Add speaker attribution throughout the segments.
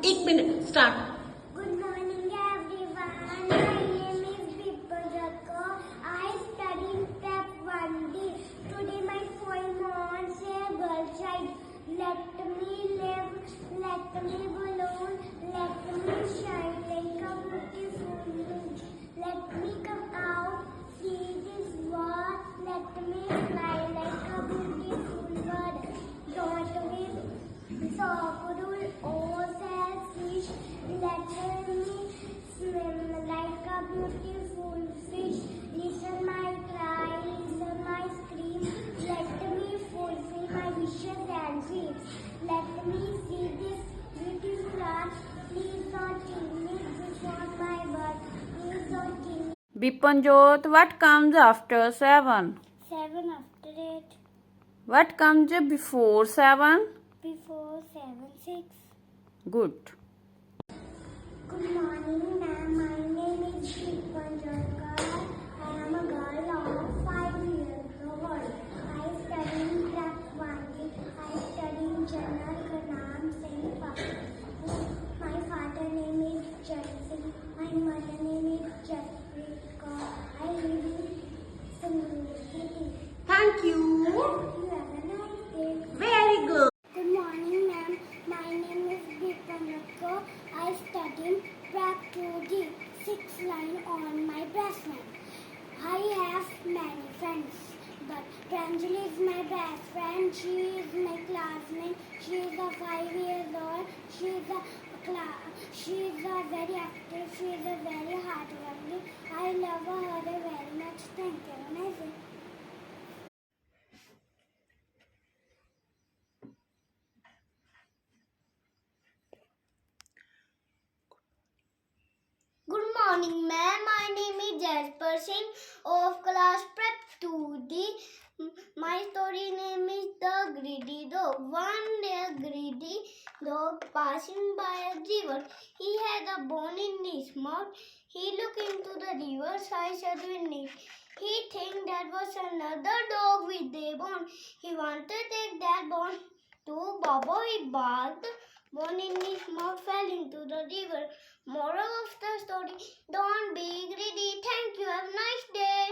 Speaker 1: 1 minute. Start.
Speaker 2: Good morning, everyone. My name is Vipajaka. I study in Prep 1D. Today, my poem on say, girl child. Let me live, let me balloon, let me shine like a beautiful moon. Let me come out, see this world. Let me fly like a beautiful bird. Don't be so cruel or selfish. Let me swim like a beautiful fish. Listen my cry, listen my scream. Let me fulfill my wishes and dreams. Let me see this beautiful art. Please don't kill me before my birth. Please don't kill me.
Speaker 3: Bipanjot, what comes after 7?
Speaker 2: 7 after 8.
Speaker 3: What comes before 7?
Speaker 2: Before 7, 6.
Speaker 3: Good.
Speaker 2: Good morning, ma'am. My name is Deepanjaka. I am a girl of 5 years old. I study in Prep 1D. I study in General Kanam St. Paul. My father name is Jason. My mother name is Jasprika. I live in Singapore City.
Speaker 1: Thank you.
Speaker 2: You have a nice day.
Speaker 1: Very good.
Speaker 2: Good morning, ma'am. My name is Deepanjaka. I study in Prep 2D, 6th line on my best friend. I have many friends, but Pranjali is my best friend. She is my classmate. She is a 5 years old. She is a very active. She is a very hardworking. I love her very much. Thank you. Have a nice day. Good morning, ma'am. My name is Jasper Singh of class Prep 2D. My story name is The Greedy Dog. One day, a greedy dog passing by a river. He had a bone in his mouth. He looked into the river's eyes and it. He think that was another dog with a bone. He wanted to take that bone to Baba. He barked. Bone in his mouth fell into the river. Moral of the story, don't be greedy. Thank you. Have a nice day.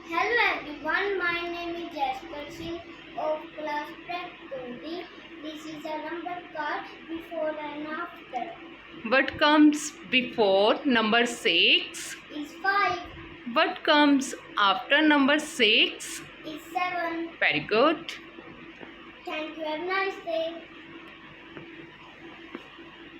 Speaker 2: Hello everyone. My name is Jasper Singh of class Prep 2D. This is a number card before and after.
Speaker 3: What comes before number 6?
Speaker 2: Is 5.
Speaker 3: What comes after number 6?
Speaker 2: Is 7.
Speaker 3: Very good.
Speaker 2: Thank you. Have a nice day.